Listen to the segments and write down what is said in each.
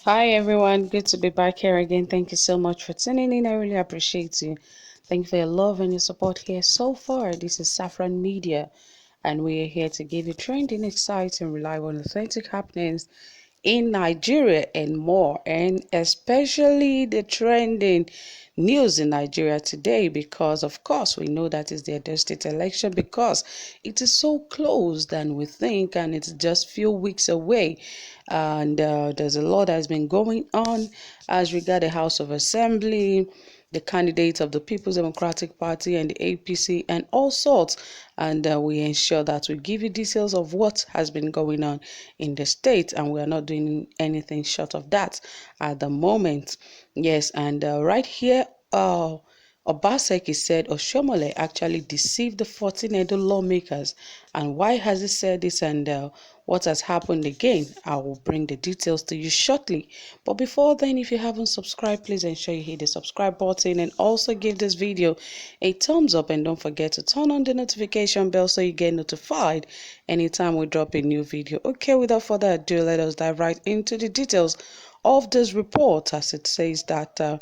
Hi everyone, good to be back here again. Thank you so much for tuning in. I really appreciate you. Thank you for your love and your support here so far. This is Saffron Media, and we are here to give you trending, exciting, reliable, and authentic happenings in Nigeria and more, and especially the trending news in Nigeria today, because of course we know that is the Edo State election, because it is so close than we think, and it's just few weeks away. And there's a lot that has been going on as regard the House of Assembly, the candidates of the People's Democratic Party and the APC, and all sorts. And we ensure that we give you details of what has been going on in the state, and we are not doing anything short of that at the moment. Yes, and right here, Obaseki said Oshiomhole actually deceived the 14 Edo lawmakers. And why has he said this, and what has happened again? I will bring the details to you shortly. But before then, if you haven't subscribed, please ensure you hit the subscribe button and also give this video a thumbs up, and don't forget to turn on the notification bell so you get notified anytime we drop a new video. Okay, without further ado, let us dive right into the details of this report, as it says that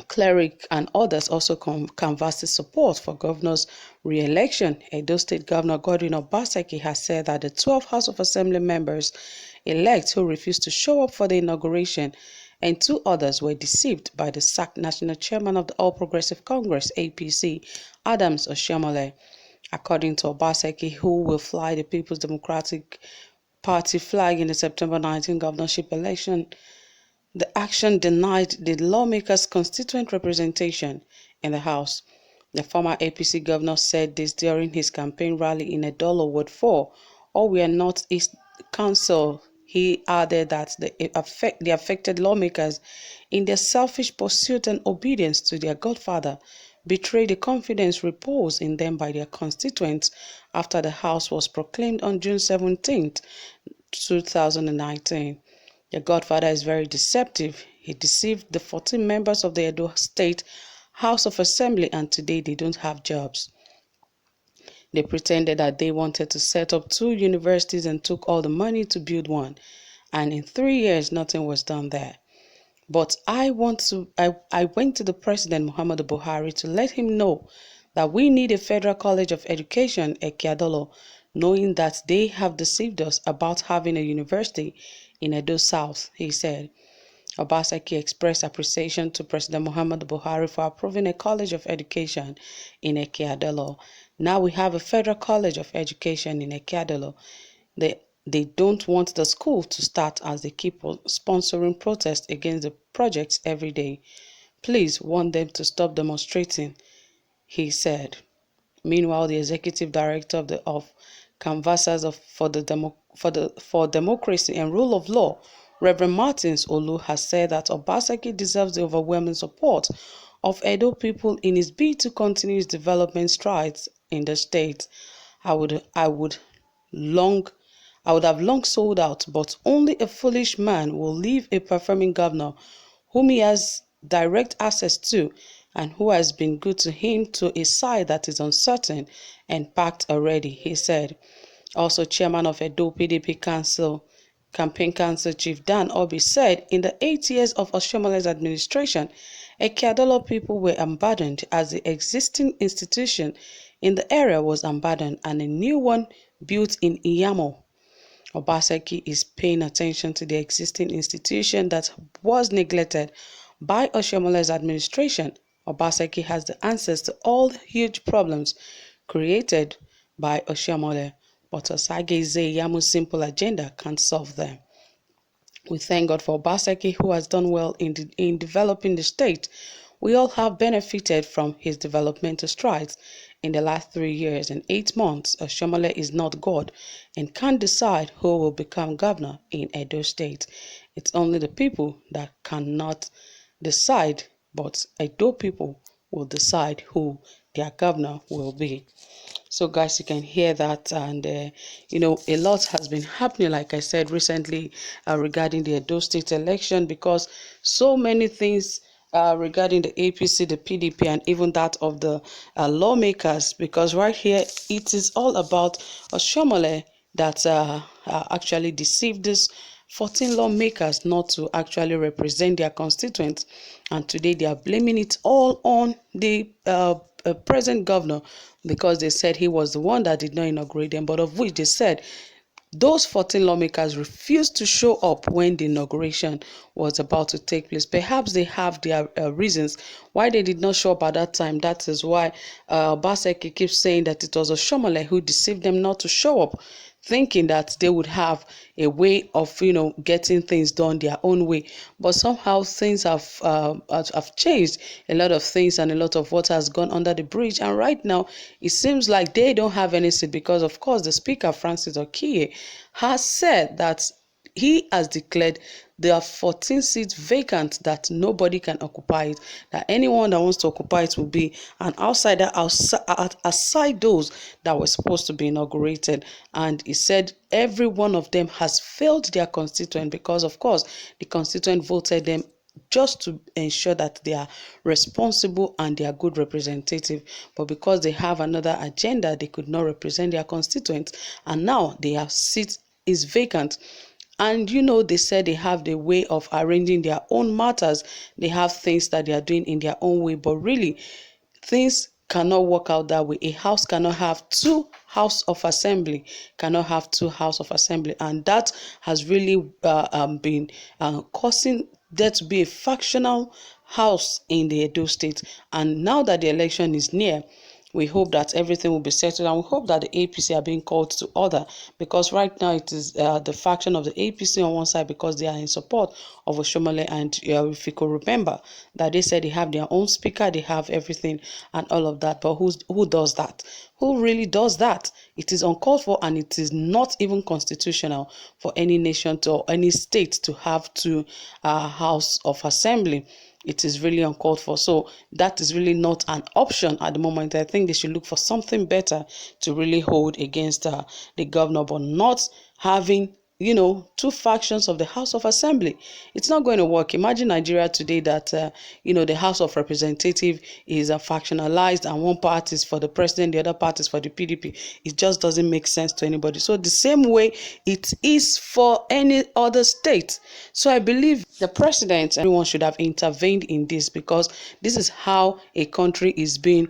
Cleric and others also canvassed support for governor's re-election. Edo State Governor Godwin Obaseki has said that the 12 House of Assembly members elect who refused to show up for the inauguration and two others were deceived by the sacked national chairman of the All Progressive Congress, APC, Adams Oshiomhole. According to Obaseki, who will fly the People's Democratic Party flag in the September 19 governorship election, the action denied the lawmakers constituent representation in the House. The former APC governor said this during his campaign rally in Edolo Ward 4. All we are not East Council. He added that the affected lawmakers, in their selfish pursuit and obedience to their godfather, betrayed the confidence reposed in them by their constituents after the House was proclaimed on June 17, 2019. Your godfather is very deceptive. He deceived the 14 members of the Edo State House of Assembly, and today they don't have jobs. They pretended that they wanted to set up two universities and took all the money to build one. And in 3 years, nothing was done there. But I went to the President Muhammadu Buhari to let him know that we need a Federal College of Education at Kiadolo, knowing that they have deceived us about having a university in Edo South, he said. Obaseki expressed appreciation to President Muhammadu Buhari for approving a College of Education in Ekeadolo. Now we have a Federal College of Education in Ekeadolo. They don't want the school to start, as they keep sponsoring protests against the projects every day. Please warn them to stop demonstrating, he said. Meanwhile, the executive director of Canvassers for Democracy and Rule of Law, Reverend Martins Olu, has said that Obaseki deserves the overwhelming support of Edo people in his bid to continue his development strides in the state. I would long I would have long sold out, but only a foolish man will leave a performing governor whom he has direct access to and who has been good to him to a side that is uncertain and packed already, he said. Also, chairman of Edo PDP Campaign Council Chief Dan Obi said in the 8 years of Oshiomhole's administration, Ekeadolo people were abandoned as the existing institution in the area was abandoned and a new one built in Iyamo. Obaseki is paying attention to the existing institution that was neglected by Oshiomhole's administration. Obaseki has the answers to all the huge problems created by Oshiomhole, but Osage's Yamu's simple agenda can't solve them. We thank God for Obaseki, who has done well in developing the state. We all have benefited from his developmental strides in the last 3 years and 8 months. Oshiomhole is not God and can't decide who will become governor in Edo State. It's only the people that cannot decide, but Edo people will decide who their governor will be. So, guys, you can hear that, and a lot has been happening, like I said recently, regarding the Edo State election, because so many things regarding the APC, the PDP, and even that of the lawmakers. Because right here, it is all about Oshiomhole that actually deceived this 14 lawmakers not to actually represent their constituents, and today they are blaming it all on the present governor, because they said he was the one that did not inaugurate them, but of which they said those 14 lawmakers refused to show up when the inauguration was about to take place. Perhaps they have their reasons why they did not show up at that time. That is why Baseki keeps saying that it was Oshiomhole who deceived them not to show up, thinking that they would have a way of, getting things done their own way. But somehow things have changed. A lot of things and a lot of water has gone under the bridge. And right now, it seems like they don't have any seat because, of course, the Speaker, Francis Okiye, has said that he has declared there are 14 seats vacant, that nobody can occupy it, that anyone that wants to occupy it will be an outsider aside those that were supposed to be inaugurated. And he said every one of them has failed their constituent because, of course, the constituent voted them just to ensure that they are responsible and they are good representative. But because they have another agenda, they could not represent their constituents, and now their seat is vacant. And they said they have the way of arranging their own matters. They have things that they are doing in their own way, but really things cannot work out that way. A house cannot have two house of assembly, and that has really been causing there to be a factional house in the Edo State. And now that the election is near, we hope that everything will be settled, and we hope that the APC are being called to order, because right now it is the faction of the APC on one side, because they are in support of Oshiomhole. And if you could remember that they said they have their own speaker, they have everything and all of that. But who does that? Who really does that? It is uncalled for, and it is not even constitutional for any nation or any state to have two house of assembly. It is really uncalled for. So that is really not an option at the moment. I think they should look for something better to really hold against the governor, but not having two factions of the House of Assembly. It's not going to work. Imagine Nigeria today that the House of Representative is factionalized, and one part is for the president, the other part is for the PDP. It just doesn't make sense to anybody. So the same way it is for any other state. So I believe the president and everyone should have intervened in this, because this is how a country is being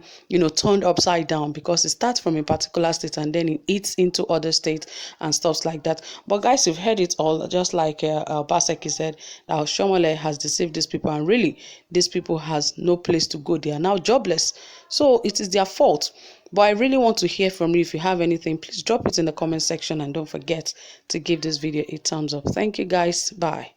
turned upside down, because it starts from a particular state and then it eats into other states and stuff like that. But guys, you've heard it all. Just like Baseki said, that Oshiomhole has deceived these people, and really these people has no place to go. They are now jobless, so it is their fault. But I really want to hear from you. If you have anything, please drop it in the comment section, and don't forget to give this video a thumbs up. Thank you guys. Bye.